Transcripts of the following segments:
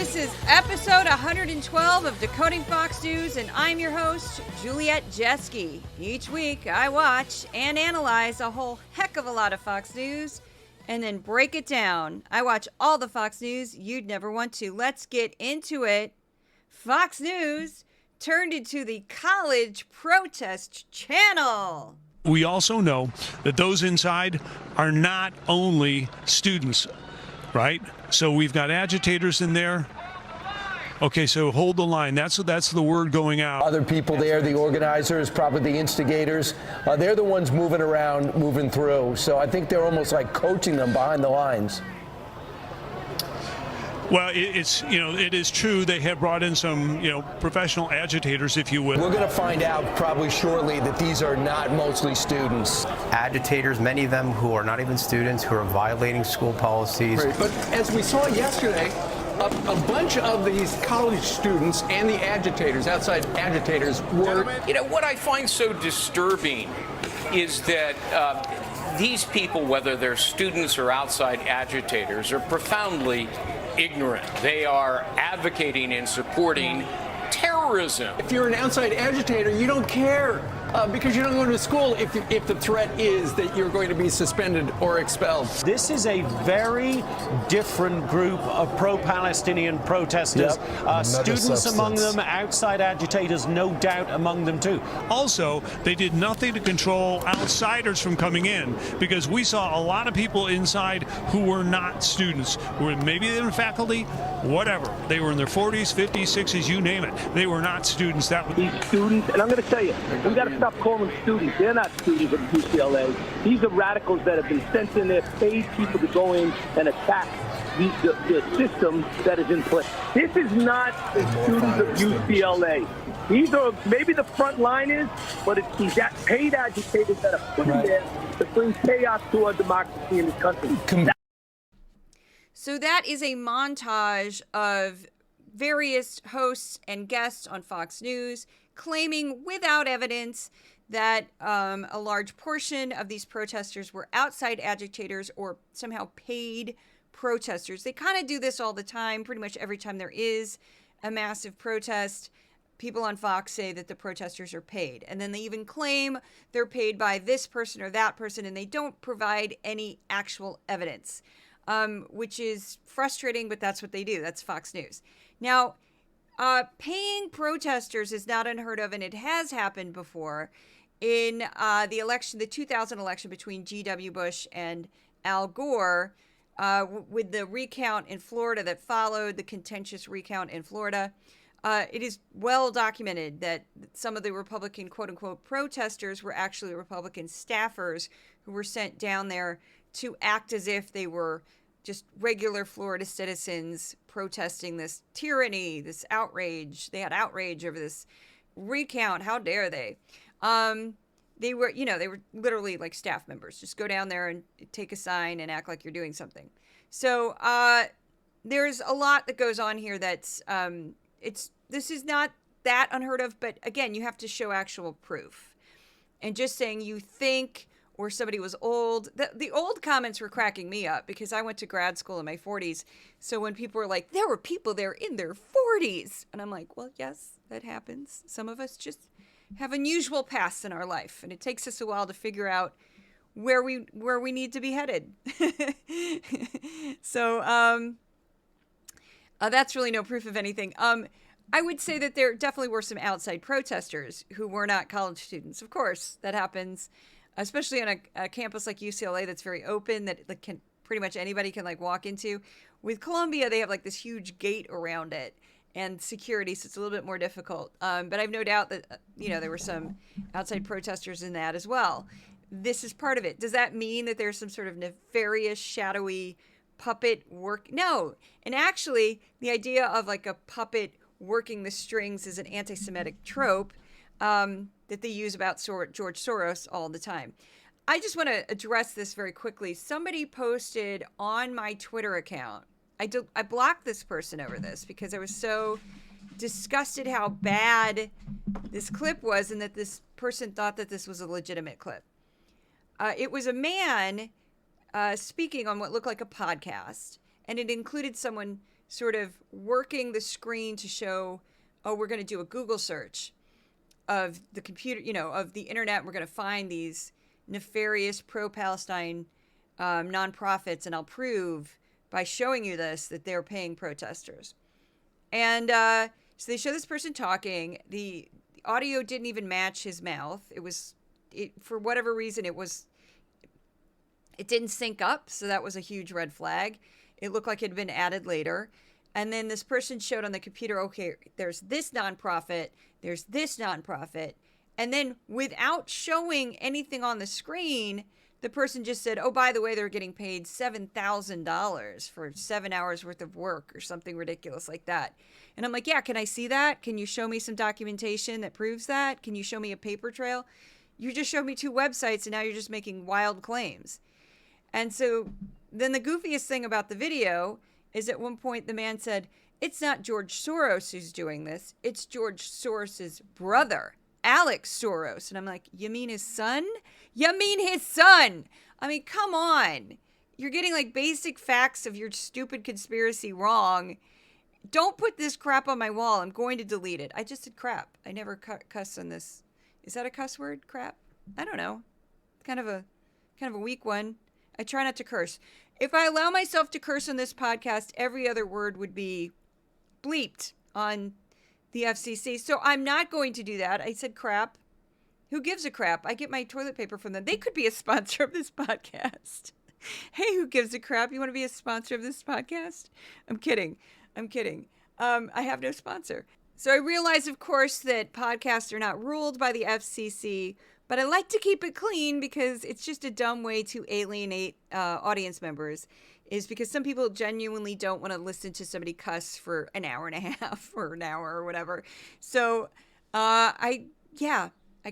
This is episode 112 of Decoding Fox News, and I'm your host, Juliet Jeske. Each week, I watch and analyze a whole heck of a lot of Fox News and then break it down. I watch all the Fox News you'd never want to. Let's get into it. Fox News turned into the college protest channel. We also know that those inside are not only students, right? So we've got agitators in there. Okay, so hold the line. That's the word going out. Other people there, the organizers, probably the instigators, they're the ones moving around, moving through. So I think they're almost like coaching them behind the lines. Well, it is true they have brought in some, professional agitators, if you will. We're going to find out probably shortly that these are not mostly students. Agitators, many of them who are not even students, who are violating school policies. Right. But as we saw yesterday, a bunch of these college students and the agitators, outside agitators, were... What I find so disturbing is that these people, whether they're students or outside agitators, are profoundly ignorant. They are advocating and supporting terrorism. If you're an outside agitator, you don't care because you don't go to school if the threat is that you're going to be suspended or expelled. This is a very different group of pro-Palestinian protesters. Students among them, outside agitators, no doubt among them too. Also, they did nothing to control outsiders from coming in, because we saw a lot of people inside who were not students, who were maybe they were faculty, whatever. They were in their 40s, 50s, 60s, you name it. They were not students. These students, and I'm going to tell you, we got to stop calling them students. They're not students at UCLA. These are radicals that have been sent in there, paid people to go in and attack the system that is in place. This is not the students of UCLA. These are maybe the front liners, but it's these paid agitators that are put in there to bring chaos to our democracy in this country. So that is a montage of various hosts and guests on Fox News claiming without evidence that a large portion of these protesters were outside agitators or somehow paid protesters. They kind of do this all the time. Pretty much every time there is a massive protest, people on Fox say that the protesters are paid. And then they even claim they're paid by this person or that person, and they don't provide any actual evidence, which is frustrating, but that's what they do. That's Fox News. Now, paying protesters is not unheard of, and it has happened before in the 2000 election between G.W. Bush and Al Gore, with the recount in Florida that followed, the contentious recount in Florida. It is well documented that some of the Republican quote-unquote protesters were actually Republican staffers who were sent down there to act as if they were just regular Florida citizens protesting this tyranny, this outrage. They had outrage over this recount. How dare they? They were literally like staff members. Just go down there and take a sign and act like you're doing something. So there's a lot that goes on here that's this is not that unheard of, but again, you have to show actual proof. And just saying you think or somebody was old. The old comments were cracking me up because I went to grad school in my 40s. So when people were like, there were people there in their 40s. And I'm like, well, yes, that happens. Some of us just have unusual paths in our life. And it takes us a while to figure out where we need to be headed. So that's really no proof of anything. I would say that there definitely were some outside protesters who were not college students. Of course, that happens, especially on a campus like UCLA that's very open, that can pretty much anybody can walk into. With Columbia, they have this huge gate around it and security, so it's a little bit more difficult. But I have no doubt that there were some outside protesters in that as well. This is part of it. Does that mean that there's some sort of nefarious, shadowy puppet work? No. And actually, the idea of a puppet working the strings is an anti-Semitic trope that they use about George Soros all the time. I just want to address this very quickly. Somebody posted on my Twitter account. I blocked this person over this because I was so disgusted how bad this clip was and that this person thought that this was a legitimate clip. It was a man speaking on what looked like a podcast, and it included someone sort of working the screen to show, oh, we're going to do a Google search of the computer, of the internet. We're going to find these nefarious pro-Palestine nonprofits, and I'll prove by showing you this that they're paying protesters. And so they show this person talking. The audio didn't even match his mouth. For whatever reason, it didn't sync up. So that was a huge red flag. It looked like it had been added later. And then this person showed on the computer, okay, there's this nonprofit, there's this nonprofit. And then without showing anything on the screen, the person just said, oh, by the way, they're getting paid $7,000 for 7 hours worth of work or something ridiculous like that. And I'm like, yeah, can I see that? Can you show me some documentation that proves that? Can you show me a paper trail? You just showed me 2 websites and now you're just making wild claims. And so then the goofiest thing about the video is at one point the man said, it's not George Soros who's doing this. It's George Soros's brother, Alex Soros. And I'm like, you mean his son? You mean his son? I mean, come on. You're getting like basic facts of your stupid conspiracy wrong. Don't put this crap on my wall. I'm going to delete it. I just said crap. I never cuss on this. Is that a cuss word? Crap? I don't know. Kind of a weak one. I try not to curse. If I allow myself to curse on this podcast, every other word would be bleeped on the FCC. So I'm not going to do that. I said crap. Who gives a crap? I get my toilet paper from them. They could be a sponsor of this podcast. Hey, who gives a crap? You want to be a sponsor of this podcast? I'm kidding. I have no sponsor. So I realize, of course, that podcasts are not ruled by the FCC, but I like to keep it clean because it's just a dumb way to alienate audience members, is because some people genuinely don't want to listen to somebody cuss for an hour and a half or an hour or whatever. So I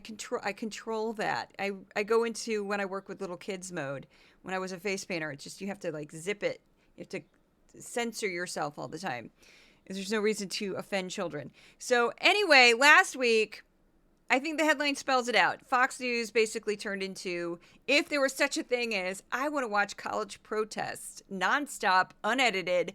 control that. I go into, when I work with little kids mode, when I was a face painter, it's just, you have to like zip it. You have to censor yourself all the time. There's no reason to offend children. So anyway, last week, I think the headline spells it out. Fox News basically turned into, if there was such a thing as, I want to watch college protests, nonstop, unedited,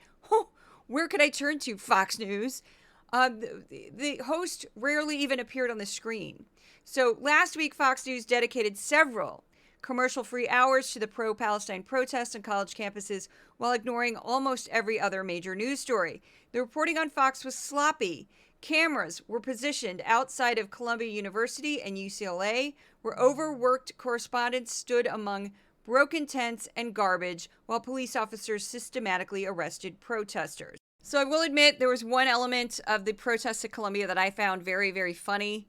where could I turn to, Fox News? The host rarely even appeared on the screen. So last week, Fox News dedicated several commercial-free hours to the pro-Palestine protests on college campuses while ignoring almost every other major news story. The reporting on Fox was sloppy. Cameras were positioned outside of Columbia University and UCLA, where overworked correspondents stood among broken tents and garbage while police officers systematically arrested protesters. So I will admit there was one element of the protests at Columbia that I found very, very funny.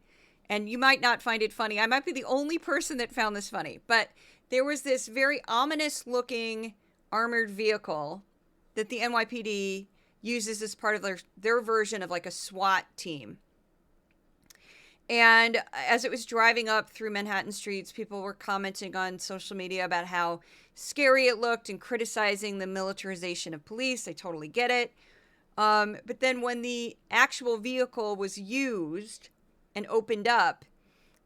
And you might not find it funny. I might be the only person that found this funny. But there was this very ominous-looking armored vehicle that the NYPD uses as part of their version of like a SWAT team. And as it was driving up through Manhattan streets, people were commenting on social media about how scary it looked and criticizing the militarization of police. I totally get it. But then when the actual vehicle was used and opened up,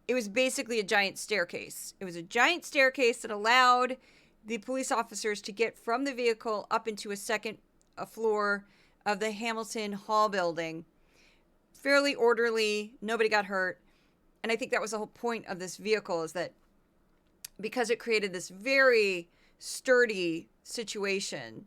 it was basically a giant staircase. It was a giant staircase that allowed the police officers to get from the vehicle up into a second floor of the Hamilton Hall building. Fairly orderly, nobody got hurt. And I think that was the whole point of this vehicle, is that because it created this very sturdy situation,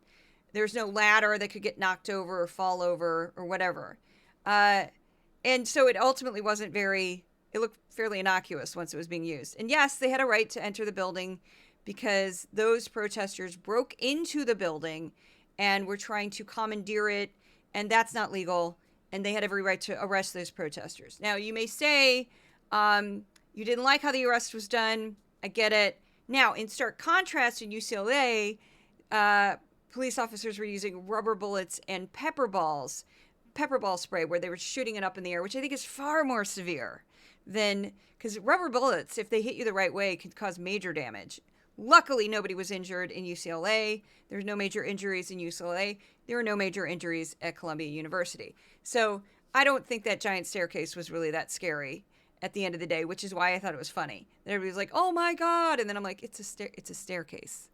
there's no ladder that could get knocked over or fall over or whatever. And so it ultimately it looked fairly innocuous once it was being used. And yes, they had a right to enter the building because those protesters broke into the building and were trying to commandeer it, and that's not legal, and they had every right to arrest those protesters. Now, you may say you didn't like how the arrest was done. I get it. Now, in stark contrast, in UCLA, police officers were using rubber bullets and pepperball spray, where they were shooting it up in the air, which I think is far more severe than, because rubber bullets, if they hit you the right way, can cause major damage. Luckily, nobody was injured in UCLA. There's no major injuries in UCLA. There were no major injuries at Columbia University. So I don't think that giant staircase was really that scary at the end of the day, which is why I thought it was funny. And everybody was like, oh my God. And then I'm like, it's a staircase.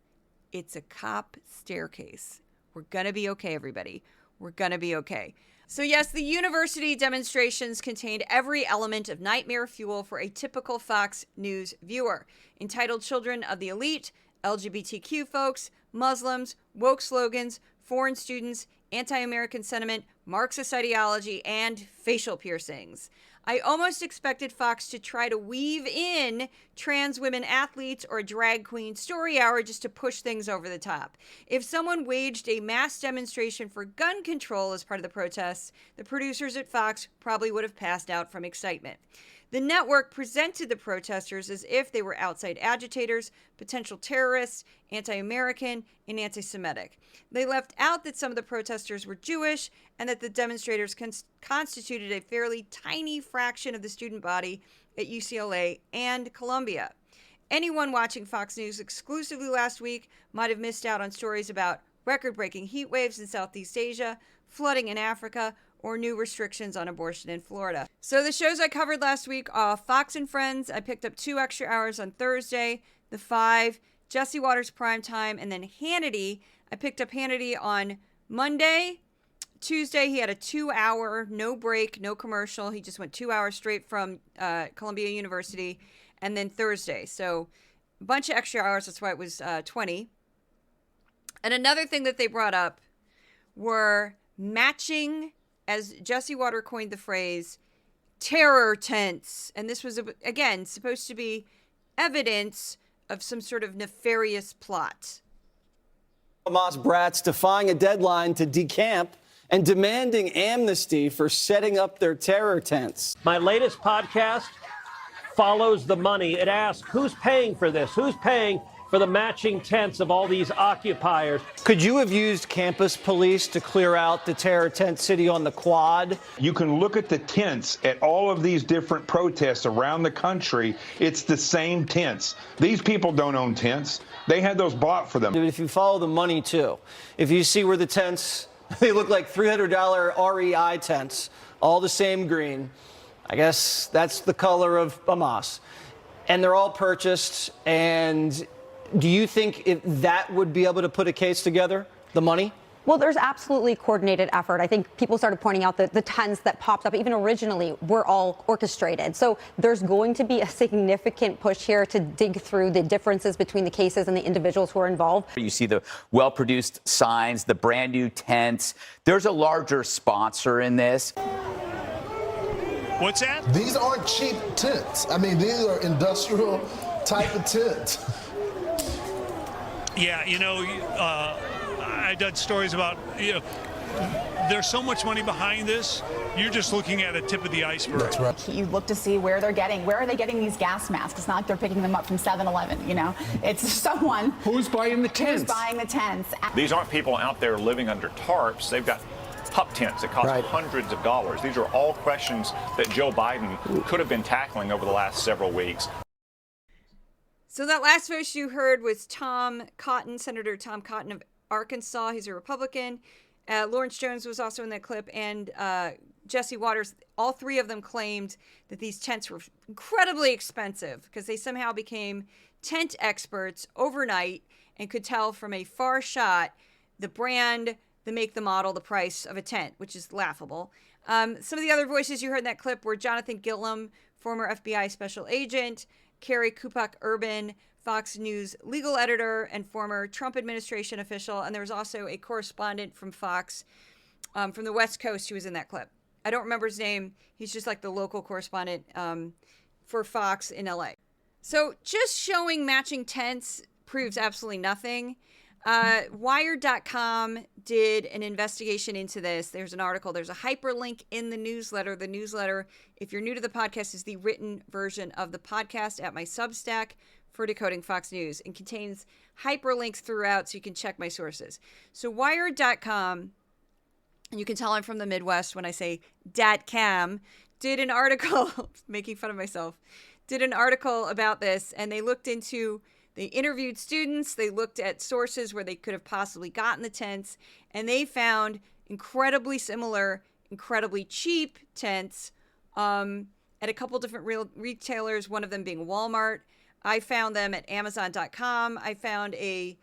It's a cop staircase. We're going to be okay, everybody. We're going to be okay. So yes, the university demonstrations contained every element of nightmare fuel for a typical Fox News viewer. Entitled Children of the Elite, LGBTQ folks, Muslims, woke slogans, foreign students, anti-American sentiment, Marxist ideology, and facial piercings. I almost expected Fox to try to weave in trans women athletes or a drag queen story hour just to push things over the top. If someone waged a mass demonstration for gun control as part of the protests, the producers at Fox probably would have passed out from excitement. The network presented the protesters as if they were outside agitators, potential terrorists, anti-American, and anti-Semitic. They left out that some of the protesters were Jewish and that the demonstrators constituted a fairly tiny fraction of the student body at UCLA and Columbia. Anyone watching Fox News exclusively last week might have missed out on stories about record-breaking heat waves in Southeast Asia, flooding in Africa, or new restrictions on abortion in Florida. So the shows I covered last week are Fox and Friends. I picked up 2 extra hours on Thursday, The 5, Jesse Watters Primetime, and then Hannity. I picked up Hannity on Monday. Tuesday, he had a 2-hour, no break, no commercial. He just went 2 hours straight from Columbia University. And then Thursday. So a bunch of extra hours. That's why it was 20. And another thing that they brought up were matching, as Jesse Watter coined the phrase, terror tents. And this was, again, supposed to be evidence of some sort of nefarious plot. Hamas brats defying a deadline to decamp and demanding amnesty for setting up their terror tents. My latest podcast follows the money. It asks, who's paying for this? Who's paying for the matching tents of all these occupiers? Could you have used campus police to clear out the terror tent city on the Quad? You can look at the tents at all of these different protests around the country. It's the same tents. These people don't own tents. They had those bought for them. If you follow the money, too, if you see where the tents, they look like $300 REI tents, all the same green. I guess that's the color of Hamas. And they're all purchased. And do you think that would be able to put a case together, the money? Well, there's absolutely coordinated effort. I think people started pointing out that the tents that popped up even originally were all orchestrated. So there's going to be a significant push here to dig through the differences between the cases and the individuals who are involved. You see the well-produced signs, the brand new tents. There's a larger sponsor in this. What's that? These aren't cheap tents. I mean, these are industrial type of tents. Yeah, I did stories about, there's so much money behind this. You're just looking at a tip of the iceberg. That's right. You look to see where are they getting these gas masks? It's not like they're picking them up from 7-Eleven, It's someone who's buying the tents. Who's buying the tents. These aren't people out there living under tarps. They've got pup tents that cost hundreds of dollars. These are all questions that Joe Biden could have been tackling over the last several weeks. So that last voice you heard was Tom Cotton, Senator Tom Cotton of Arkansas. He's a Republican. Lawrence Jones was also in that clip, and Jesse Watters. All 3 of them claimed that these tents were incredibly expensive because they somehow became tent experts overnight and could tell from a far shot the brand, the make, the model, the price of a tent, which is laughable. Some of the other voices you heard in that clip were Jonathan Gilliam, former FBI special agent, Carrie Kupak-Urban, Fox News legal editor and former Trump administration official. And there was also a correspondent from Fox from the West Coast who was in that clip. I don't remember his name. He's just like the local correspondent for Fox in LA. So just showing matching tents proves absolutely nothing. Wired.com did an investigation into this. There's an article. There's a hyperlink in the newsletter. The newsletter, if you're new to the podcast, is the written version of the podcast at my Substack for Decoding Fox News, and contains hyperlinks throughout so you can check my sources. So Wired.com, and you can tell I'm from the Midwest when I say .com, did an article, making fun of myself, did an article about this, and they interviewed students, they looked at sources where they could have possibly gotten the tents, and they found incredibly similar, incredibly cheap tents at a couple different retailers, one of them being Walmart. I found them at Amazon.com. I found a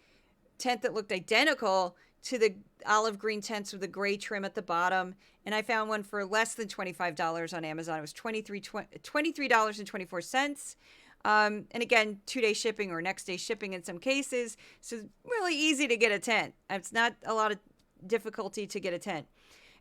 tent that looked identical to the olive green tents with the gray trim at the bottom. And I found one for less than $25 on Amazon. It was $23.24. And again, 2-day shipping or next day shipping in some cases. So really easy to get a tent. It's not a lot of difficulty to get a tent.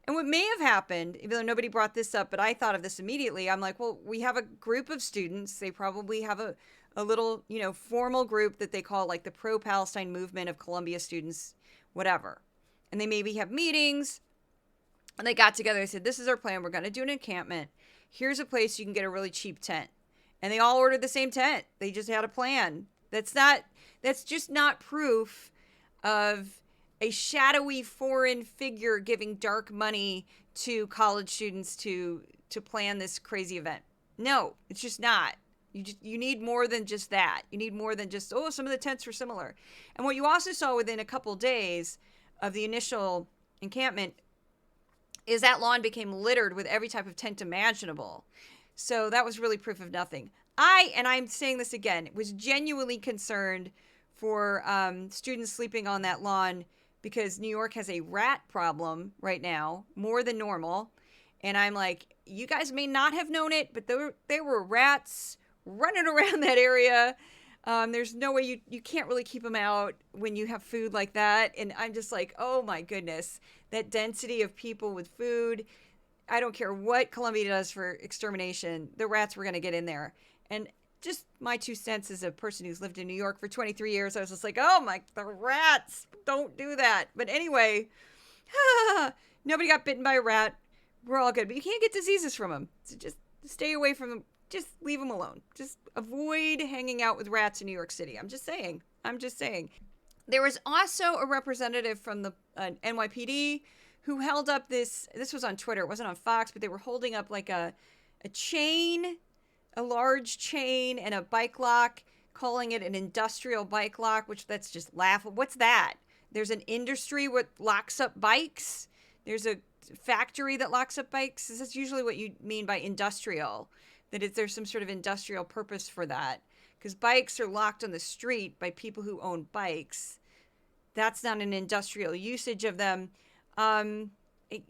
And what may have happened, even though nobody brought this up, but I thought of this immediately. I'm like, well, we have a group of students. They probably have a little, formal group that they call like the pro-Palestine movement of Columbia students, whatever. And they maybe have meetings. And they got together. They said, this is our plan. We're going to do an encampment. Here's a place you can get a really cheap tent. And they all ordered the same tent. They just had a plan. That's just not proof of a shadowy foreign figure giving dark money to college students to plan this crazy event. No, it's just not. You need more than just that. You need more than just, some of the tents were similar. And what you also saw within a couple days of the initial encampment is that lawn became littered with every type of tent imaginable. So that was really proof of nothing. I'm saying this again, was genuinely concerned for students sleeping on that lawn because New York has a rat problem right now, more than normal. And I'm like, you guys may not have known it, but there were rats running around that area. There's no way you can't really keep them out when you have food like that. And I'm just like, oh my goodness, that density of people with food. I don't care what Columbia does for extermination. The rats were going to get in there. And just my 2 cents as a person who's lived in New York for 23 years, I was just like, oh my, the rats, don't do that. But anyway, nobody got bitten by a rat. We're all good. But you can't get diseases from them. So just stay away from them. Just leave them alone. Just avoid hanging out with rats in New York City. I'm just saying. There was also a representative from the NYPD who held up this was on Twitter. It wasn't on Fox, but they were holding up like a chain, a large chain and a bike lock, calling it an industrial bike lock, which that's just laughable. What's that? There's an industry what locks up bikes. There's a factory that locks up bikes. This is usually what you mean by industrial, there's some sort of industrial purpose for that. Because bikes are locked on the street by people who own bikes. That's not an industrial usage of them. I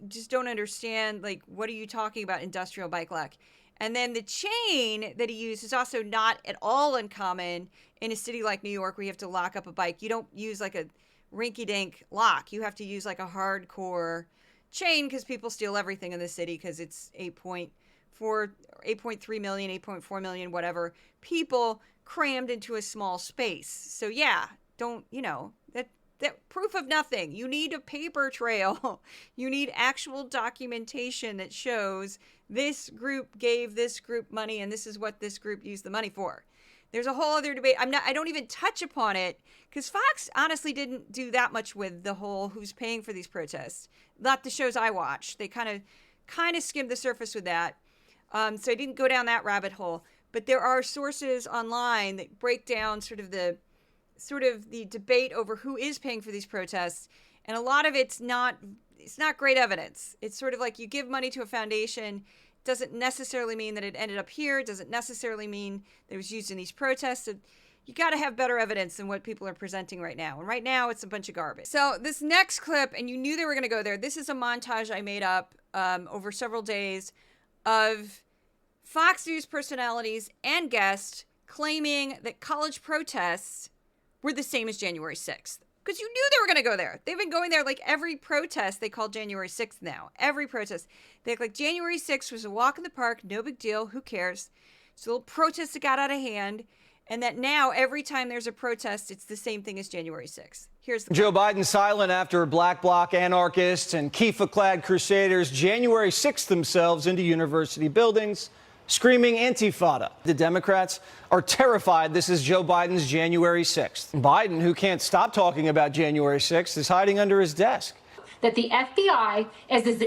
just don't understand, like, what are you talking about, industrial bike lock? And then the chain that he used is also not at all uncommon in a city like New York where you have to lock up a bike. You don't use like a rinky-dink lock. You have to use like a hardcore chain because people steal everything in the city because it's 8.3 million, 8.4 million, whatever, people crammed into a small space. So yeah, that proof of nothing. You need a paper trail. You need actual documentation that shows this group gave this group money and this is what this group used the money for. There's a whole other debate. I don't even touch upon it because Fox honestly didn't do that much with the whole who's paying for these protests. Not the shows I watch. They kind of skimmed the surface with that. So I didn't go down that rabbit hole. But there are sources online that break down sort of the debate over who is paying for these protests. And a lot of it's not great evidence. It's sort of like you give money to a foundation. Doesn't necessarily mean that it ended up here. Doesn't necessarily mean that it was used in these protests. You got to have better evidence than what people are presenting right now. And right now it's a bunch of garbage. So this next clip, and you knew they were going to go there. This is a montage I made up over several days of Fox News personalities and guests claiming that college protests were the same as January 6th. Because you knew they were going to go there. They've been going there like every protest they call January 6th now. Every protest. They act like January 6th was a walk in the park, no big deal, who cares? It's a little protest that got out of hand. And that now, every time there's a protest, it's the same thing as January 6th. Here's the Joe Biden silent after Black Bloc anarchists and Kifa-clad crusaders January 6th themselves into university buildings, screaming Intifada. The Democrats are terrified this is Joe Biden's January 6th. Biden, who can't stop talking about January 6th, is hiding under his desk. That the FBI is as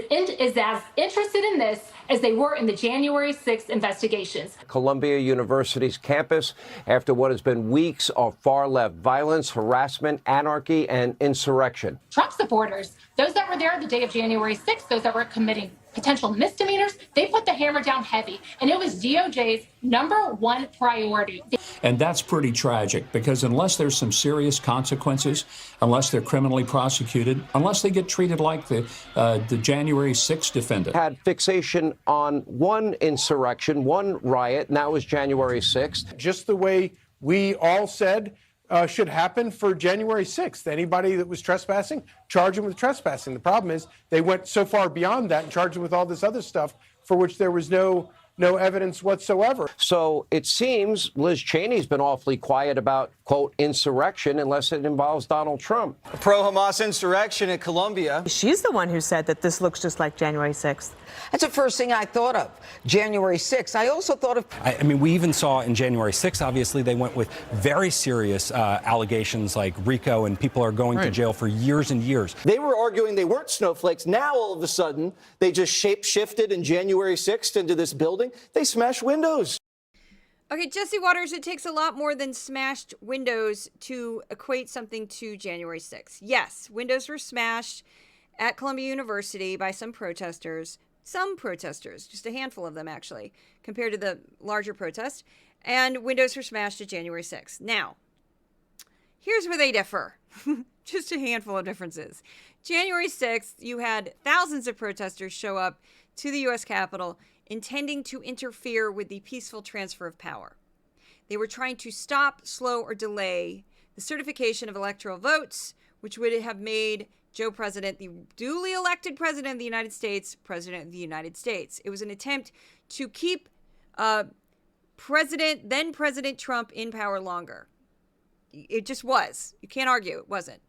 interested in this as they were in the January 6th investigations. Columbia University's campus after what has been weeks of far-left violence, harassment, anarchy, and insurrection. Trump supporters, those that were there the day of January 6th, those that were committing potential misdemeanors, they put the hammer down heavy. And it was DOJ's #1 priority. And that's pretty tragic, because unless there's some serious consequences, unless they're criminally prosecuted, unless they get treated like the January 6th defendant. Had fixation on one insurrection, one riot, and that was January 6th. Just the way we all said should happen for January 6th. Anybody that was trespassing, charge them with trespassing. The problem is they went so far beyond that and charged them with all this other stuff for which there was no evidence whatsoever. So it seems Liz Cheney's been awfully quiet about, quote, insurrection, unless it involves Donald Trump. A pro-Hamas insurrection in Colombia. She's the one who said that this looks just like January 6th. That's the first thing I thought of, January 6th. I also thought of... I mean, we even saw in January 6th, obviously, they went with very serious allegations like RICO, and people are going to jail for years and years. They were arguing they weren't snowflakes. Now, all of a sudden, they just shape-shifted in January 6th into this building. They smashed windows. Okay, Jesse Waters, it takes a lot more than smashed windows to equate something to January 6th. Yes, windows were smashed at Columbia University by some protesters, just a handful of them actually, compared to the larger protest, and windows were smashed at January 6th. Now, here's where they differ. Just a handful of differences. January 6th, you had thousands of protesters show up to the U.S. Capitol intending to interfere with the peaceful transfer of power. They were trying to stop, slow, or delay the certification of electoral votes, which would have made Joe President, the duly elected president of the United States, president of the United States. It was an attempt to keep then President Trump in power longer. It just was. You can't argue it wasn't.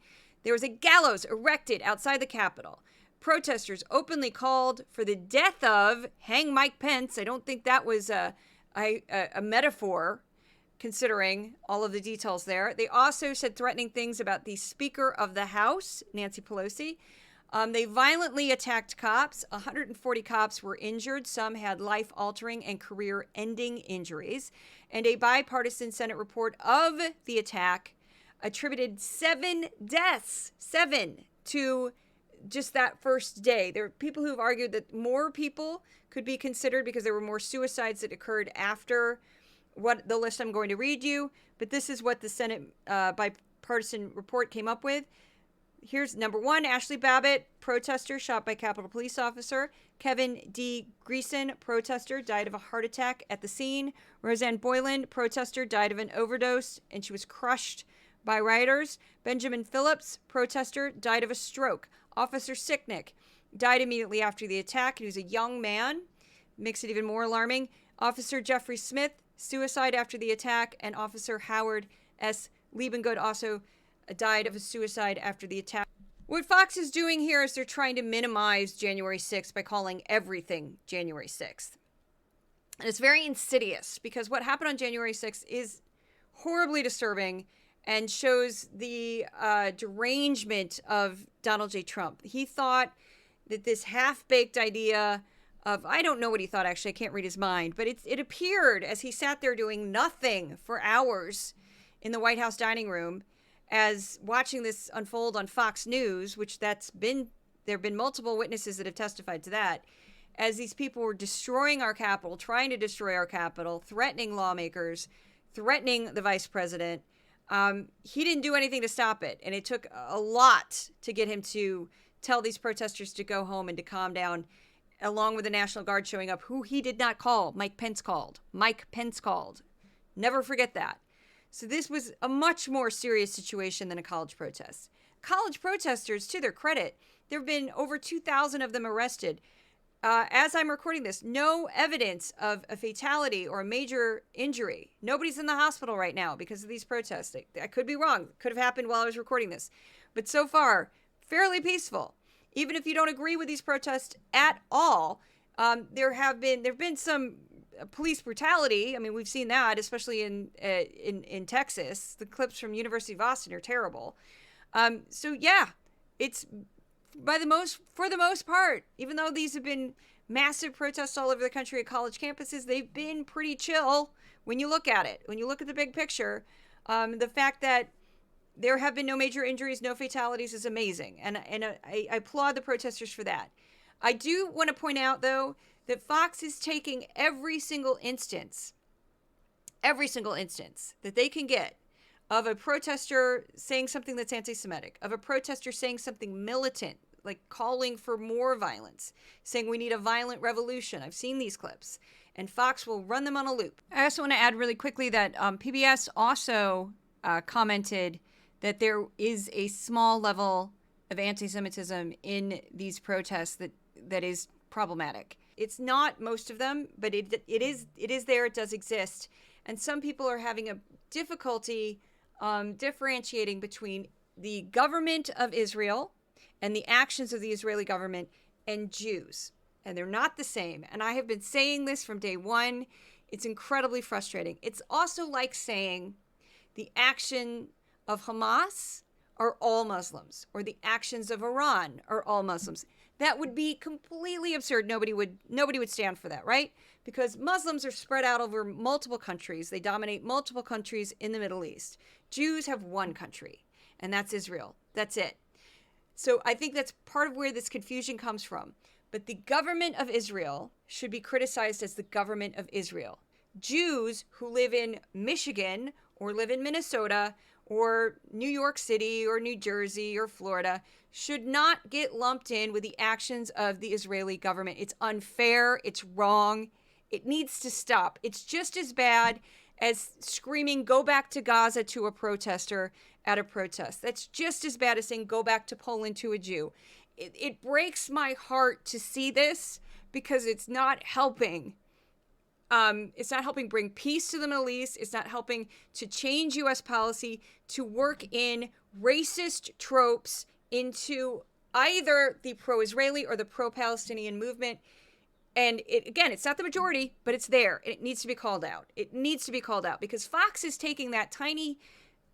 There was a gallows erected outside the Capitol. Protesters openly called for the death of hang Mike Pence. I don't think that was a metaphor, considering all of the details there. They also said threatening things about the Speaker of the House, Nancy Pelosi. They violently attacked cops. 140 cops were injured. Some had life-altering and career-ending injuries. And a bipartisan Senate report of the attack attributed 7 deaths, 7, to just that first day. There are people who've argued that more people could be considered because there were more suicides that occurred after what the list I'm going to read you, but this is what the Senate bipartisan report came up with. Here's number 1, Ashley Babbitt, protester shot by Capitol Police officer. Kevin D. Greason, protester, died of a heart attack at the scene. Roseanne Boylan, protester, died of an overdose, and she was crushed by rioters. Benjamin Phillips, protester, died of a stroke. Officer Sicknick died immediately after the attack. He was a young man. Makes it even more alarming. Officer Jeffrey Smith, suicide after the attack. And Officer Howard S. Liebengood also died of a suicide after the attack. What Fox is doing here is they're trying to minimize January 6th by calling everything January 6th. And it's very insidious because what happened on January 6th is horribly disturbing and shows the derangement of Donald J. Trump. He thought that this half-baked idea of, I don't know what he thought, actually, I can't read his mind, but it appeared as he sat there doing nothing for hours in the White House dining room, as watching this unfold on Fox News, which there have been multiple witnesses that have testified to that, as these people were destroying our Capitol, trying to destroy our Capitol, threatening lawmakers, threatening the vice president. He didn't do anything to stop it, and it took a lot to get him to tell these protesters to go home and to calm down, along with the National Guard showing up, who he did not call. Mike Pence called. Mike Pence called. Never forget that. So this was a much more serious situation than a college protest. College protesters, to their credit, there have been over 2,000 of them arrested. As I'm recording this, no evidence of a fatality or a major injury. Nobody's in the hospital right now because of these protests. I could be wrong. It could have happened while I was recording this. But so far, fairly peaceful. Even if you don't agree with these protests at all, there have been some police brutality. I mean, we've seen that, especially in Texas. The clips from University of Austin are terrible. So yeah, it's for the most part, even though these have been massive protests all over the country at college campuses, they've been pretty chill when you look at it. When you look at the big picture, the fact that there have been no major injuries, no fatalities is amazing. And I applaud the protesters for that. I do want to point out, though, that Fox is taking every single instance that they can get of a protester saying something that's anti-Semitic, of a protester saying something militant, like calling for more violence, saying we need a violent revolution. I've seen these clips. And Fox will run them on a loop. I also want to add really quickly that PBS also commented that there is a small level of anti-Semitism in these protests that is problematic. It's not most of them, but it is there. It does exist. And some people are having a difficulty differentiating between the government of Israel and the actions of the Israeli government and Jews. And they're not the same. And I have been saying this from day one. It's incredibly frustrating. It's also like saying the action of Hamas are all Muslims, or the actions of Iran are all Muslims. That would be completely absurd. Nobody would stand for that, right? Because Muslims are spread out over multiple countries. They dominate multiple countries in the Middle East. Jews have one country, and that's Israel. That's it. So I think that's part of where this confusion comes from. But the government of Israel should be criticized as the government of Israel. Jews who live in Michigan or live in Minnesota or New York City or New Jersey or Florida should not get lumped in with the actions of the Israeli government. It's unfair. It's wrong. It needs to stop. It's just as bad as screaming, "Go back to Gaza" to a protester at a protest. That's just as bad as saying, "Go back to Poland" to a Jew. It breaks my heart to see this because it's not helping. It's not helping bring peace to the Middle East. It's not helping to change U.S. policy to work in racist tropes into either the pro-Israeli or the pro-Palestinian movement. And it's not the majority, but it's there. And it needs to be called out. It needs to be called out because Fox is taking that tiny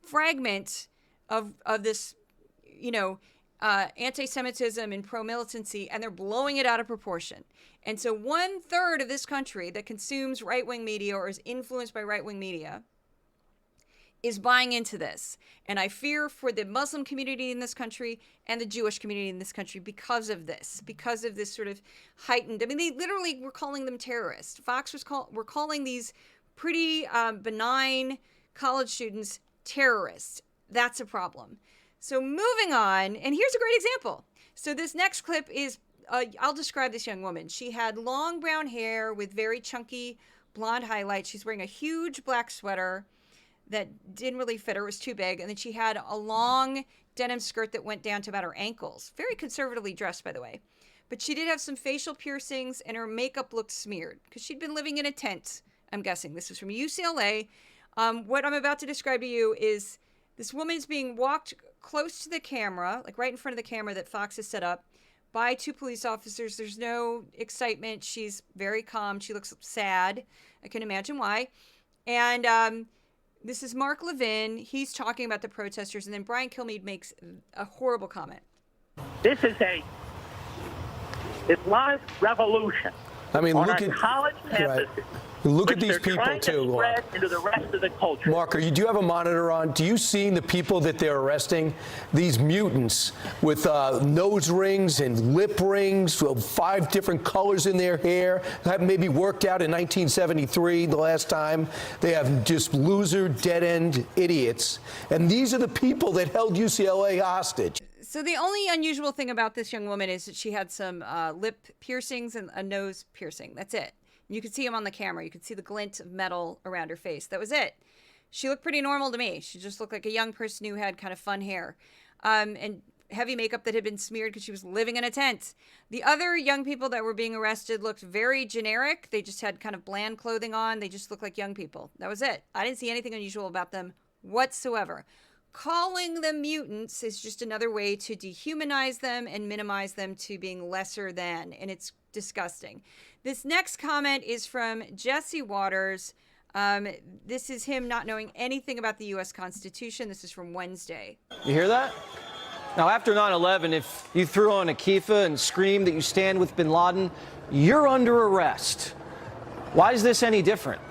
fragment of this, anti-Semitism and pro-militancy, and they're blowing it out of proportion. And so 1/3 of this country that consumes right-wing media or is influenced by right-wing media is buying into this. And I fear for the Muslim community in this country and the Jewish community in this country because of this sort of heightened, they literally were calling them terrorists. Fox were calling these pretty benign college students terrorists. That's a problem. So moving on, and here's a great example. So this next clip is, I'll describe this young woman. She had long brown hair with very chunky blonde highlights. She's wearing a huge black sweater that didn't really fit her. It was too big. And then she had a long denim skirt that went down to about her ankles. Very conservatively dressed, by the way. But she did have some facial piercings, and her makeup looked smeared because she'd been living in a tent, I'm guessing. This was from UCLA. What I'm about to describe to you is this woman's being walked close to the camera, like right in front of the camera that Fox has set up, by two police officers. There's no excitement. She's very calm. She looks sad. I can imagine why. And this is Mark Levin. He's talking about the protesters, and then Brian Kilmeade makes a horrible comment. This is a Islamic revolution. I mean, on look our at college campuses. Right. Look at which these they're people trying too. To spread into the rest of the culture. Mark, do you have a monitor on? Do you see the people that they're arresting? These mutants with nose rings and lip rings, 5 different colors in their hair, that maybe worked out in 1973, the last time. They have just loser, dead-end idiots. And these are the people that held UCLA hostage. So the only unusual thing about this young woman is that she had some lip piercings and a nose piercing. That's it. You could see them on the camera. You could see the glint of metal around her face. That was it. She looked pretty normal to me. She just looked like a young person who had kind of fun hair and heavy makeup that had been smeared because she was living in a tent. The other young people that were being arrested looked very generic. They just had kind of bland clothing on. They just looked like young people. That was it. I didn't see anything unusual about them whatsoever. Calling them mutants is just another way to dehumanize them and minimize them to being lesser than, and it's disgusting. This next comment is from Jesse Waters. This is him not knowing anything about the U.S. Constitution. This is from Wednesday. You hear that? Now, after 9/11, if you threw on a kippah and screamed that you stand with bin Laden, you're under arrest. Why is this any different?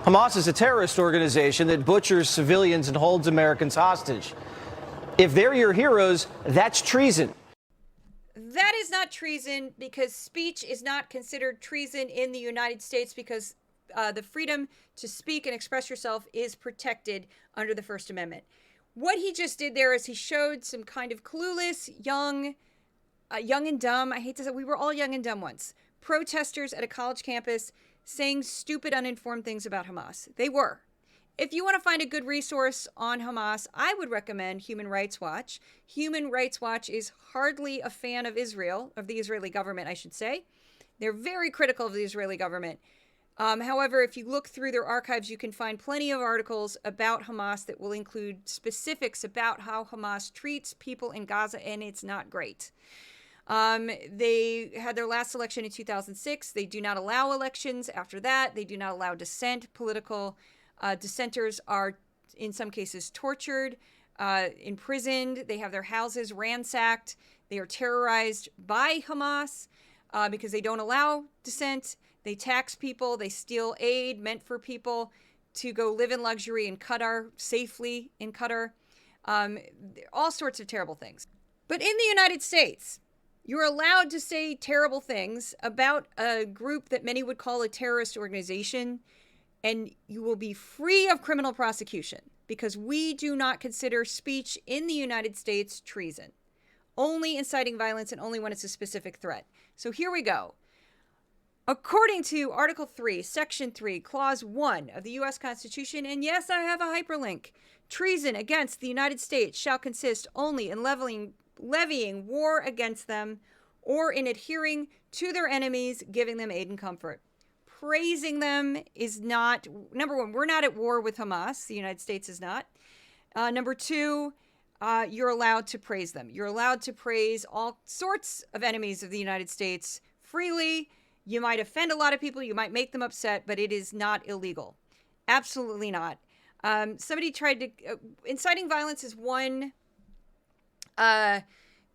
Hamas is a terrorist organization that butchers civilians and holds Americans hostage. If they're your heroes, that's treason. That is not not treason because speech is not considered treason in the United States because the freedom to speak and express yourself is protected under the First Amendment. What he just did there is he showed some kind of clueless, young and dumb, I hate to say, we were all young and dumb once, protesters at a college campus saying stupid, uninformed things about Hamas. They were. If you want to find a good resource on Hamas, I would recommend Human Rights Watch. Human Rights Watch is hardly a fan of Israel, of the Israeli government, I should say. They're very critical of the Israeli government. However, if you look through their archives, you can find plenty of articles about Hamas that will include specifics about how Hamas treats people in Gaza, and it's not great. They had their last election in 2006. They do not allow elections after that. They do not allow dissent. Political dissenters are, in some cases, tortured, imprisoned. They have their houses ransacked. They are terrorized by Hamas because they don't allow dissent. They tax people. They steal aid meant for people to go live in luxury in Qatar, safely in Qatar. All sorts of terrible things. But in the United States, you're allowed to say terrible things about a group that many would call a terrorist organization, and you will be free of criminal prosecution because we do not consider speech in the United States treason. Only inciting violence and only when it's a specific threat. So here we go. According to Article 3, Section 3, Clause 1 of the U.S. Constitution, and yes, I have a hyperlink, treason against the United States shall consist only in levying war against them or in adhering to their enemies, giving them aid and comfort. Praising them is not, number one, we're not at war with Hamas. The United States is not. Number two, you're allowed to praise them. You're allowed to praise all sorts of enemies of the United States freely. You might offend a lot of people. You might make them upset, but it is not illegal. Absolutely not. Somebody tried to, inciting violence is one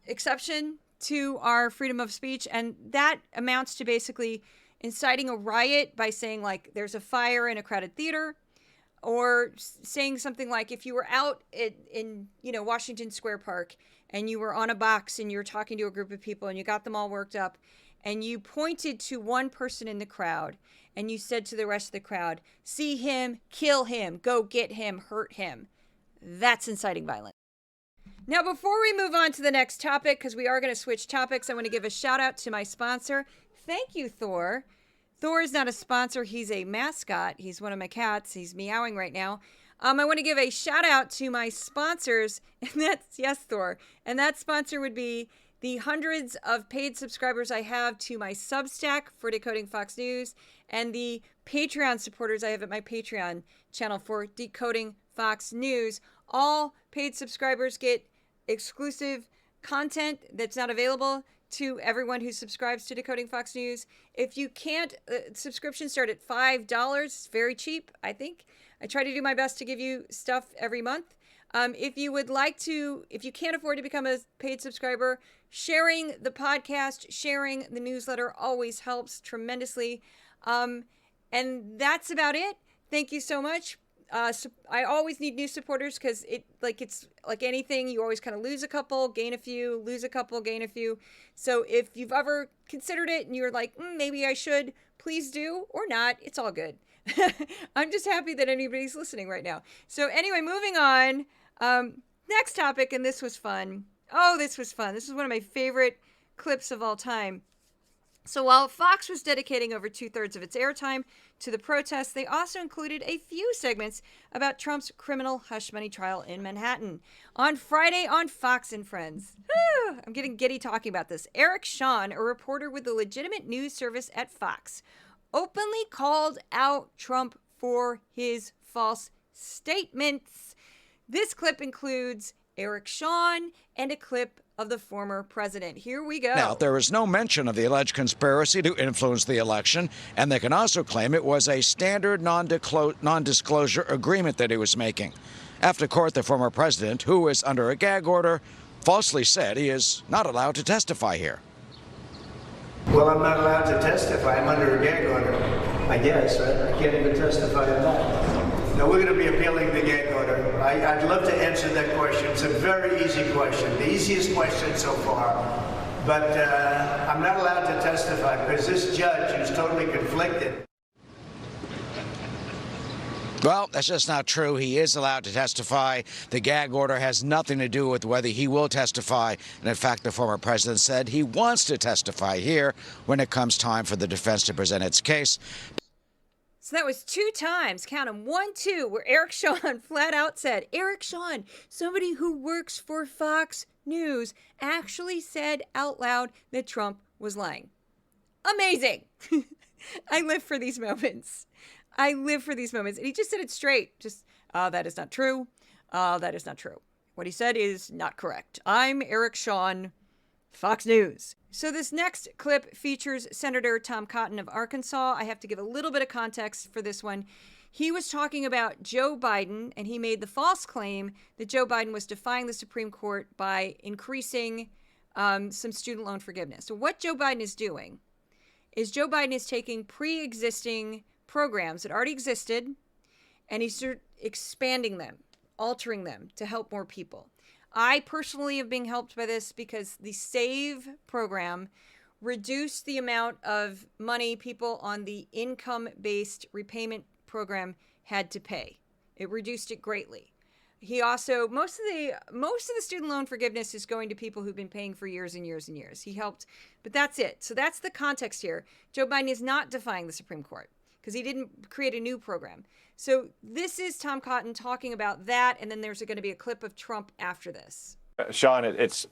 exception to our freedom of speech, and that amounts to basically inciting a riot by saying, like, there's a fire in a crowded theater, or saying something like, if you were out in Washington Square Park and you were on a box and you were talking to a group of people and you got them all worked up and you pointed to one person in the crowd and you said to the rest of the crowd, see him, kill him, go get him, hurt him. That's inciting violence. Now, before we move on to the next topic, because we are going to switch topics, I want to give a shout out to my sponsor. Thank you, Thor. Thor is not a sponsor. He's a mascot. He's one of my cats. He's meowing right now. I want to give a shout out to my sponsors, and that's, yes, Thor. And that sponsor would be the hundreds of paid subscribers I have to my Substack for Decoding Fox News and the Patreon supporters I have at my Patreon channel for Decoding Fox News. All paid subscribers get exclusive content that's not available to everyone who subscribes to Decoding Fox News. If you can't, subscriptions start at $5. It's very cheap, I think. I try to do my best to give you stuff every month. If you would like to, if you can't afford to become a paid subscriber, sharing the podcast, sharing the newsletter always helps tremendously. And that's about it. Thank you so much. I always need new supporters because it's like anything. You always kind of lose a couple, gain a few, lose a couple, gain a few. So if you've ever considered it and you're like, maybe I should, please do, or not. It's all good. I'm just happy that anybody's listening right now. So anyway, moving on. Next topic, and this was fun. Oh, this was fun. This is one of my favorite clips of all time. So while Fox was dedicating over 2/3 of its airtime to the protests, they also included a few segments about Trump's criminal hush money trial in Manhattan. On Friday on Fox and Friends, I'm getting giddy talking about this, Eric Shawn, a reporter with the legitimate news service at Fox, openly called out Trump for his false statements. This clip includes Eric Shawn and a clip of the former president. Here we go. Now, there is no mention of the alleged conspiracy to influence the election, and they can also claim it was a standard non-disclosure agreement that he was making. After court, the former president, who is under a gag order, falsely said he is not allowed to testify here. Well, I'm not allowed to testify. I'm under a gag order, I guess, right? I can't even testify to that. No, we're going to be appealing the gag order. I'd love to answer that question. It's a very easy question, the easiest question so far. But I'm not allowed to testify because this judge who's totally conflicted. Well, that's just not true. He is allowed to testify. The gag order has nothing to do with whether he will testify. And in fact, the former president said he wants to testify here when it comes time for the defense to present its case. So that was 2 times, count them, 1, 2, where Eric Shawn flat out said, Eric Shawn, somebody who works for Fox News, actually said out loud that Trump was lying. Amazing. I live for these moments. I live for these moments. And he just said it straight. Just, that is not true. That is not true. What he said is not correct. I'm Eric Shawn, Fox News. So this next clip features Senator Tom Cotton of Arkansas. I have to give a little bit of context for this one. He was talking about Joe Biden, and he made the false claim that Joe Biden was defying the Supreme Court by increasing some student loan forgiveness. So what Joe Biden is doing is Joe Biden is taking pre-existing programs that already existed, and he's expanding them, altering them to help more people. I personally have been helped by this because the SAVE program reduced the amount of money people on the income-based repayment program had to pay. It reduced it greatly. He also, most of the student loan forgiveness is going to people who've been paying for years and years and years. He helped, but that's it. So that's the context here. Joe Biden is not defying the Supreme Court because he didn't create a new program. So this is Tom Cotton talking about that, and then there's going to be a clip of Trump after this. Shawn, it's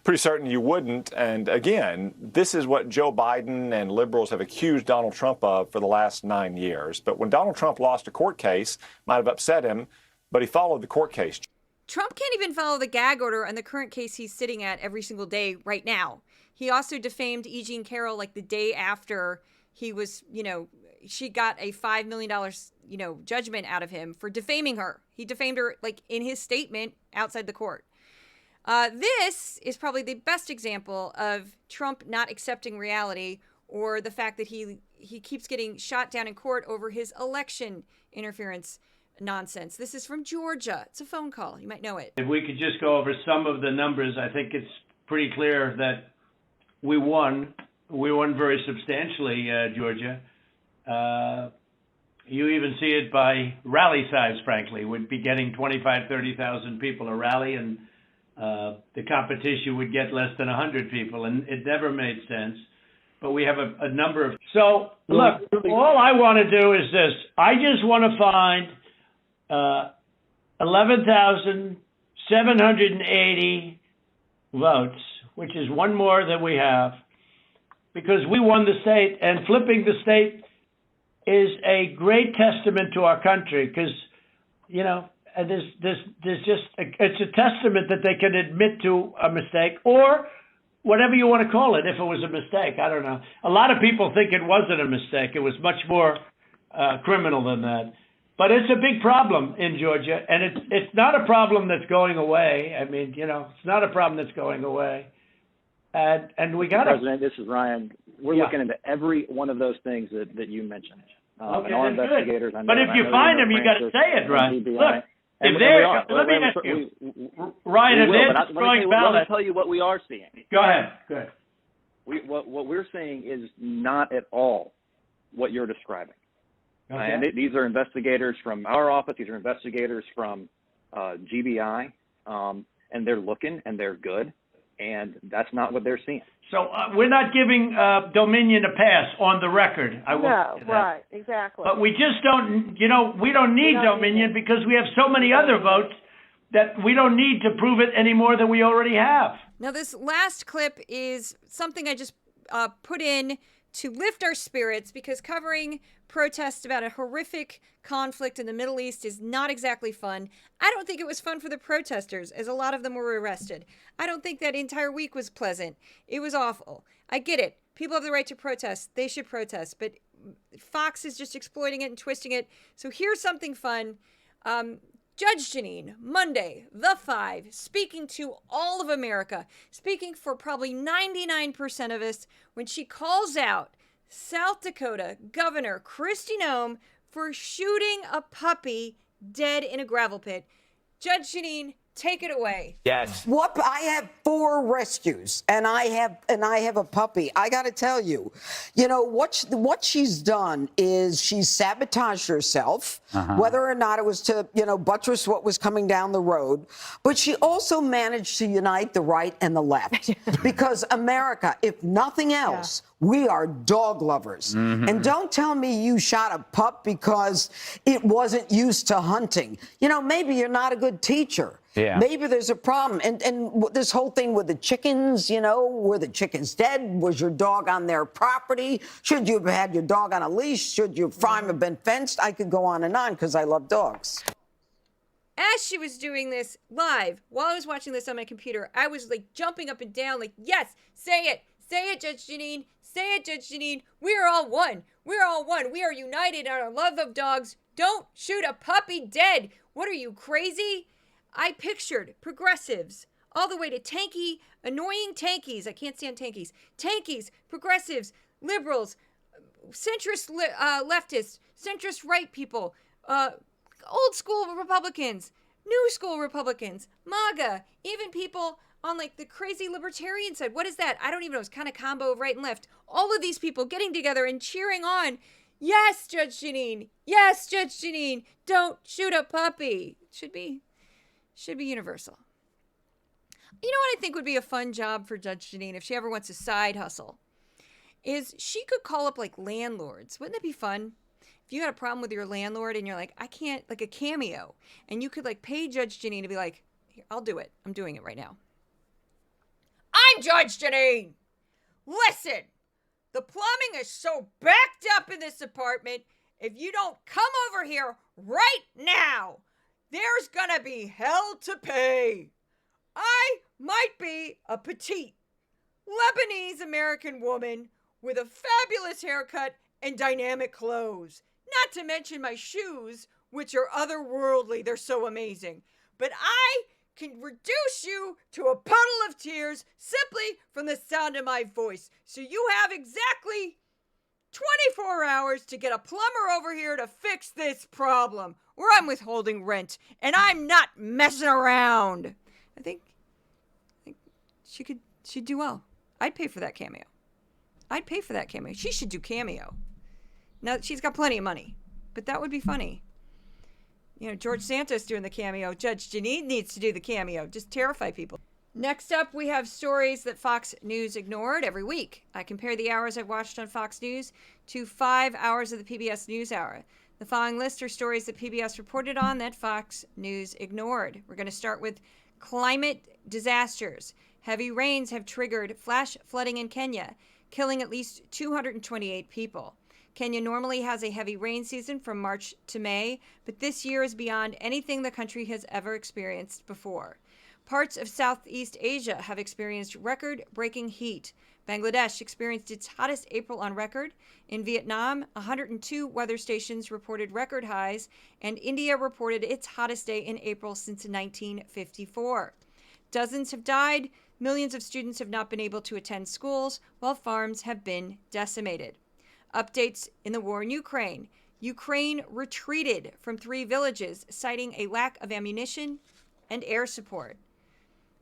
pretty certain you wouldn't. And again, this is what Joe Biden and liberals have accused Donald Trump of for the last 9 years. But when Donald Trump lost a court case, might have upset him, but he followed the court case. Trump can't even follow the gag order on the current case he's sitting at every single day right now. He also defamed E. Jean Carroll like the day after he was, she got a $5 million, judgment out of him for defaming her. He defamed her like in his statement outside the court. This is probably the best example of Trump not accepting reality, or the fact that he keeps getting shot down in court over his election interference nonsense. This is from Georgia. It's a phone call. You might know it. If we could just go over some of the numbers, I think it's pretty clear that we won. We won very substantially, Georgia. You even see it by rally size, frankly. We'd be getting 25,000, 30,000 people a rally, and the competition would get less than 100 people, and it never made sense. But we have a number of... So, look, all I want to do is this. I just want to find 11,780 votes, which is one more than we have, because we won the state, and flipping the state is a great testament to our country, because, there's just, it's a testament that they can admit to a mistake, or whatever you want to call it, if it was a mistake. I don't know. A lot of people think it wasn't a mistake. It was much more criminal than that. But it's a big problem in Georgia, and it's not a problem that's going away. I mean, it's not a problem that's going away. And we got to... President, this is Ryan. We're looking into every one of those things that you mentioned. Okay, and our that's investigators, good. But if you find them, you got to say it, Ryan. Look, if they're... Let me ask you, Ryan, if they're destroying ballots... Let me tell you what we are seeing. Go ahead. Good. What we're seeing is not at all what you're describing. Okay. And these are investigators from our office. These are investigators from GBI, and they're looking, and they're good, and that's not what they're seeing. So we're not giving Dominion a pass on the record. I will say that. Right, exactly. But we just don't, we don't need Dominion because we have so many other votes that we don't need to prove it any more than we already have. Now, this last clip is something I just put in to lift our spirits, because covering protests about a horrific conflict in the Middle East is not exactly fun. I don't think it was fun for the protesters, as a lot of them were arrested. I don't think that entire week was pleasant. It was awful. I get it. People have the right to protest. They should protest. But Fox is just exploiting it and twisting it. So here's something fun. Judge Jeanine, Monday, the 5, speaking to all of America, speaking for probably 99% of us, when she calls out South Dakota Governor Kristi Noem for shooting a puppy dead in a gravel pit. Judge Jeanine, take it away. Yes. What? I have 4 rescues, and I have a puppy. I got to tell you, what she's done is she's sabotaged herself, whether or not it was to buttress what was coming down the road. But she also managed to unite the right and the left, because America, if nothing else. Yeah. We are dog lovers. And don't tell me you shot a pup because it wasn't used to hunting. Maybe you're not a good teacher. Yeah. Maybe there's a problem. And this whole thing with the chickens, were the chickens dead? Was your dog on their property? Should you have had your dog on a leash? Should your farm have been fenced? I could go on and on because I love dogs. As she was doing this live, while I was watching this on my computer, I was like jumping up and down like, yes, say it. Say it, Judge Jeanine. Say it, Judge Jeanine. We are all one. We are all one. We are united in our love of dogs. Don't shoot a puppy dead. What are you, crazy? I pictured progressives all the way to tanky, annoying tankies. I can't stand tankies. Tankies, progressives, liberals, centrist leftists, centrist right people, old school Republicans, new school Republicans, MAGA, even people on like the crazy libertarian side. What is that? I don't even know. It's kind of combo of right and left. All of these people getting together and cheering on. Yes, Judge Jeanine. Yes, Judge Jeanine. Don't shoot a puppy. Should be universal. You know what I think would be a fun job for Judge Jeanine if she ever wants a side hustle? Is she could call up like landlords. Wouldn't that be fun? If you had a problem with your landlord and you're like, I can't, like a cameo, and you could like pay Judge Jeanine to be like, here, I'll do it. I'm doing it right now. I'm Judge Jeanine. Listen, the plumbing is so backed up in this apartment. If you don't come over here right now, there's gonna be hell to pay. I might be a petite Lebanese American woman with a fabulous haircut and dynamic clothes. Not to mention my shoes, which are otherworldly. They're so amazing. But I can reduce you to a puddle of tears simply from the sound of my voice. So you have exactly 24 hours to get a plumber over here to fix this problem, or I'm withholding rent, and I'm not messing around. I think she'd do well. I'd pay for that cameo. She should do cameo. Now, she's got plenty of money, but that would be funny. George Santos doing the cameo. Judge Jeanine needs to do the cameo. Just terrify people. Next up, we have stories that Fox News ignored every week. I compare the hours I've watched on Fox News to 5 hours of the PBS NewsHour. The following list are stories that PBS reported on that Fox News ignored. We're going to start with climate disasters. Heavy rains have triggered flash flooding in Kenya, killing at least 228 people. Kenya normally has a heavy rain season from March to May, but this year is beyond anything the country has ever experienced before. Parts of Southeast Asia have experienced record-breaking heat. Bangladesh experienced its hottest April on record. In Vietnam, 102 weather stations reported record highs, and India reported its hottest day in April since 1954. Dozens have died. Millions of students have not been able to attend schools, while farms have been decimated. Updates in the war in Ukraine. Ukraine retreated from 3 villages, citing a lack of ammunition and air support.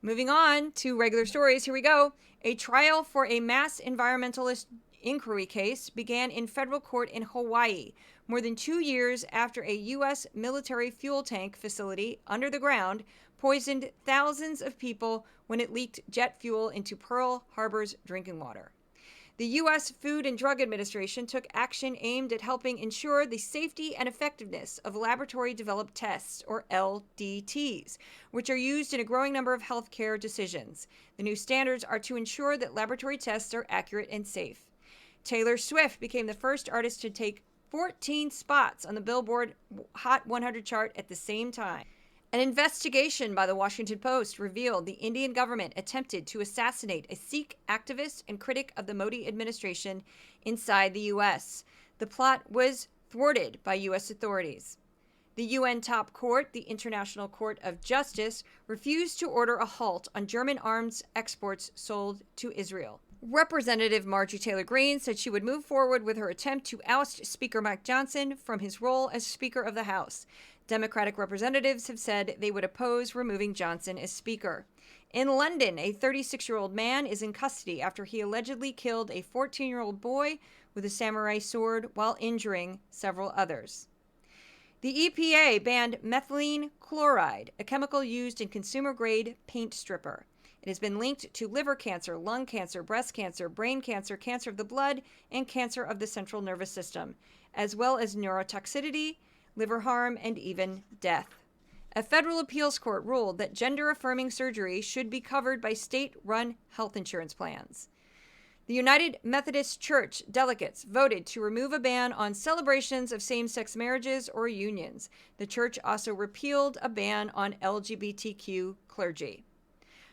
Moving on to regular stories, here we go. A trial for a mass environmentalist inquiry case began in federal court in Hawaii, more than 2 years after a U.S. military fuel tank facility under the ground poisoned thousands of people when it leaked jet fuel into Pearl Harbor's drinking water. The U.S. Food and Drug Administration took action aimed at helping ensure the safety and effectiveness of laboratory-developed tests, or LDTs, which are used in a growing number of healthcare decisions. The new standards are to ensure that laboratory tests are accurate and safe. Taylor Swift became the first artist to take 14 spots on the Billboard Hot 100 chart at the same time. An investigation by the Washington Post revealed the Indian government attempted to assassinate a Sikh activist and critic of the Modi administration inside the U.S. The plot was thwarted by U.S. authorities. The UN top court, the International Court of Justice, refused to order a halt on German arms exports sold to Israel. Representative Marjorie Taylor Greene said she would move forward with her attempt to oust Speaker Mike Johnson from his role as Speaker of the House. Democratic representatives have said they would oppose removing Johnson as Speaker. In London, a 36-year-old man is in custody after he allegedly killed a 14-year-old boy with a samurai sword while injuring several others. The EPA banned methylene chloride, a chemical used in consumer-grade paint stripper. It has been linked to liver cancer, lung cancer, breast cancer, brain cancer, cancer of the blood, and cancer of the central nervous system, as well as neurotoxicity, liver harm, and even death. A federal appeals court ruled that gender-affirming surgery should be covered by state-run health insurance plans. The United Methodist Church delegates voted to remove a ban on celebrations of same-sex marriages or unions. The church also repealed a ban on LGBTQ clergy.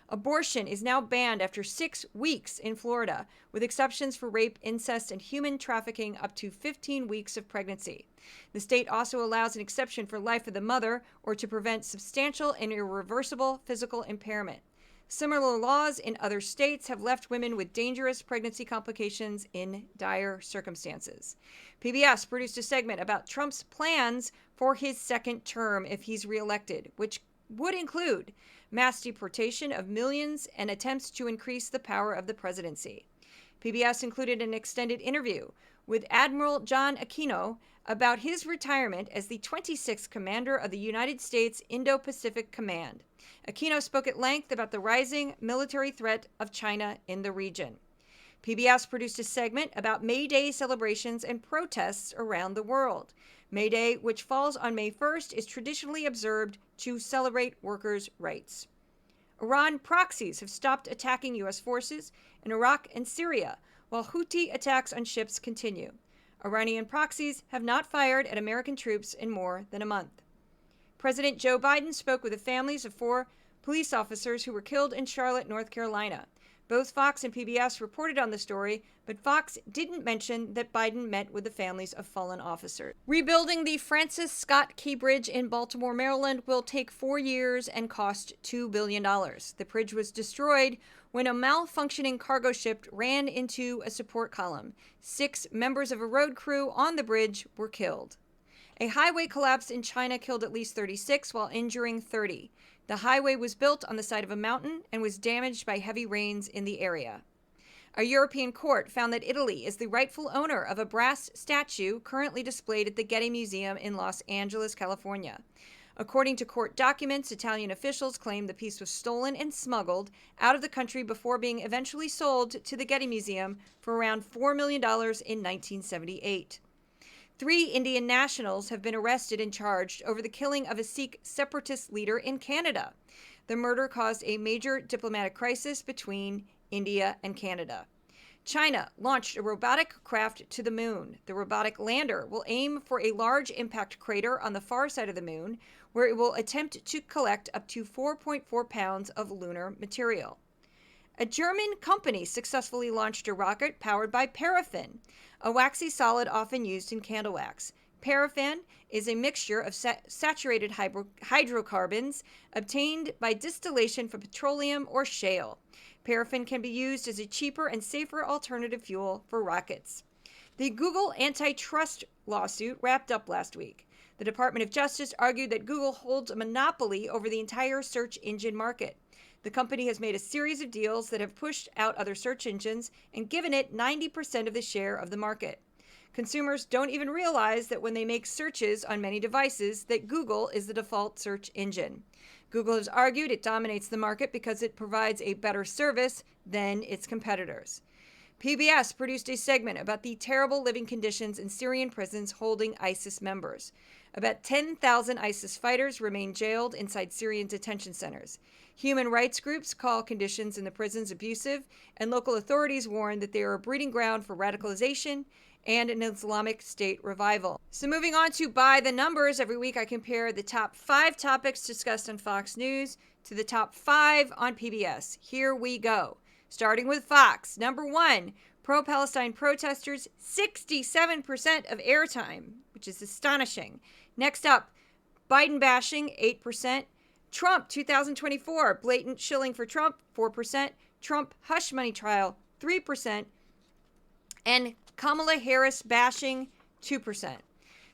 Abortion is now banned after 6 weeks in Florida, with exceptions for rape, incest, and human trafficking up to 15 weeks of pregnancy. The state also allows an exception for life of the mother or to prevent substantial and irreversible physical impairment. Similar laws in other states have left women with dangerous pregnancy complications in dire circumstances. PBS produced a segment about Trump's plans for his second term if he's reelected, which would include mass deportation of millions and attempts to increase the power of the presidency. PBS included an extended interview with Admiral John Aquino about his retirement as the 26th Commander of the United States Indo-Pacific Command. Aquino spoke at length about the rising military threat of China in the region. PBS produced a segment about May Day celebrations and protests around the world. May Day, which falls on May 1st, is traditionally observed to celebrate workers' rights. Iran proxies have stopped attacking U.S. forces in Iraq and Syria, while Houthi attacks on ships continue. Iranian proxies have not fired at American troops in more than a month. President Joe Biden spoke with the families of 4 police officers who were killed in Charlotte, North Carolina. Both Fox and PBS reported on the story, but Fox didn't mention that Biden met with the families of fallen officers. Rebuilding the Francis Scott Key Bridge in Baltimore, Maryland will take 4 years and cost $2 billion. The bridge was destroyed when a malfunctioning cargo ship ran into a support column. 6 members of a road crew on the bridge were killed. A highway collapse in China killed at least 36 while injuring 30. The highway was built on the side of a mountain and was damaged by heavy rains in the area. A European court found that Italy is the rightful owner of a brass statue currently displayed at the Getty Museum in Los Angeles, California. According to court documents, Italian officials claim the piece was stolen and smuggled out of the country before being eventually sold to the Getty Museum for around $4 million in 1978. 3 Indian nationals have been arrested and charged over the killing of a Sikh separatist leader in Canada. The murder caused a major diplomatic crisis between India and Canada. China launched a robotic craft to the moon. The robotic lander will aim for a large impact crater on the far side of the moon, where it will attempt to collect up to 4.4 pounds of lunar material. A German company successfully launched a rocket powered by paraffin, a waxy solid often used in candle wax. Paraffin is a mixture of saturated hydrocarbons obtained by distillation from petroleum or shale. Paraffin can be used as a cheaper and safer alternative fuel for rockets. The Google antitrust lawsuit wrapped up last week. The Department of Justice argued that Google holds a monopoly over the entire search engine market. The company has made a series of deals that have pushed out other search engines and given it 90% of the share of the market. Consumers don't even realize that when they make searches on many devices that Google is the default search engine. Google has argued it dominates the market because it provides a better service than its competitors. PBS produced a segment about the terrible living conditions in Syrian prisons holding ISIS members. About 10,000 ISIS fighters remain jailed inside Syrian detention centers. Human rights groups call conditions in the prisons abusive, and local authorities warn that they are a breeding ground for radicalization and an Islamic State revival. So moving on to By the Numbers, every week I compare the top 5 topics discussed on Fox News to the top 5 on PBS. Here we go. Starting with Fox. Number 1, pro-Palestine protesters, 67% of airtime, which is astonishing. Next up, Biden bashing, 8%. Trump 2024, blatant shilling for Trump, 4%. Trump hush money trial, 3%. And Kamala Harris bashing, 2%.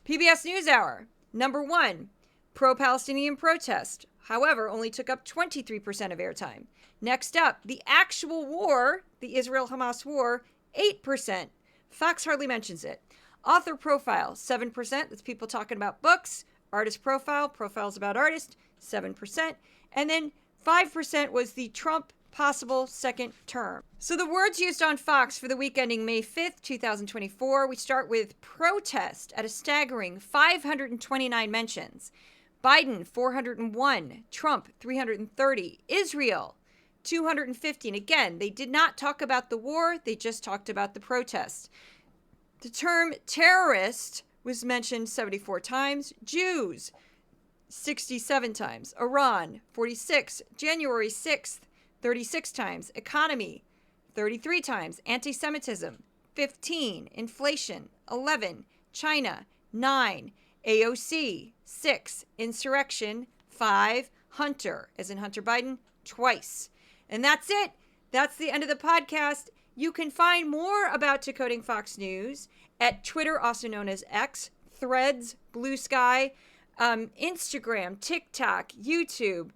PBS NewsHour, number 1, Pro-Palestinian protest, however, only took up 23% of airtime. Next up, the actual war, the Israel-Hamas war, 8%. Fox hardly mentions it. Author profile, 7%. That's people talking about books. Artist profile, profiles about artists, 7%. And then 5% was the Trump possible second term. So the words used on Fox for the week ending May 5th, 2024, we start with protest at a staggering 529 mentions. Biden, 401. Trump, 330. Israel, 250. And again, they did not talk about the war. They just talked about the protests. The term terrorist was mentioned 74 times. Jews, 67 times. Iran, 46. January 6th, 36 times. Economy, 33 times. Anti-Semitism, 15. Inflation, 11. China, 9. AOC, 6. Insurrection, 5. Hunter, as in Hunter Biden, twice. And that's it. That's the end of the podcast. You can find more about Decoding Fox News at Twitter, also known as X, Threads, Blue Sky, Instagram, TikTok, YouTube,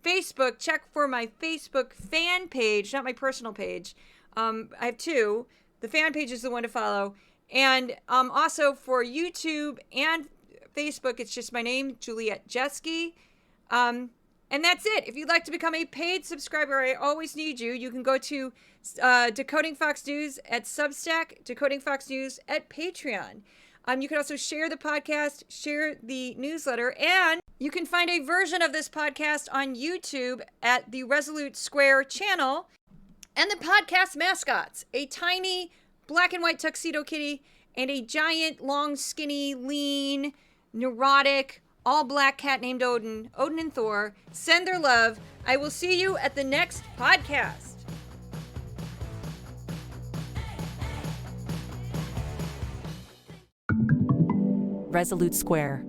Facebook. Check for my Facebook fan page, not my personal page. I have two. The fan page is the one to follow. And also for YouTube and Facebook, it's just my name, Juliet Jeske. And that's it. If you'd like to become a paid subscriber, I always need you. You can go to Decoding Fox News at Substack, Decoding Fox News at Patreon. You can also share the podcast, share the newsletter, and you can find a version of this podcast on YouTube at the Resolute Square channel. And the podcast mascots, a tiny black and white tuxedo kitty and a giant, long, skinny, lean, neurotic, all-black cat named Odin and Thor, send their love. I will see you at the next podcast. Resolute Square.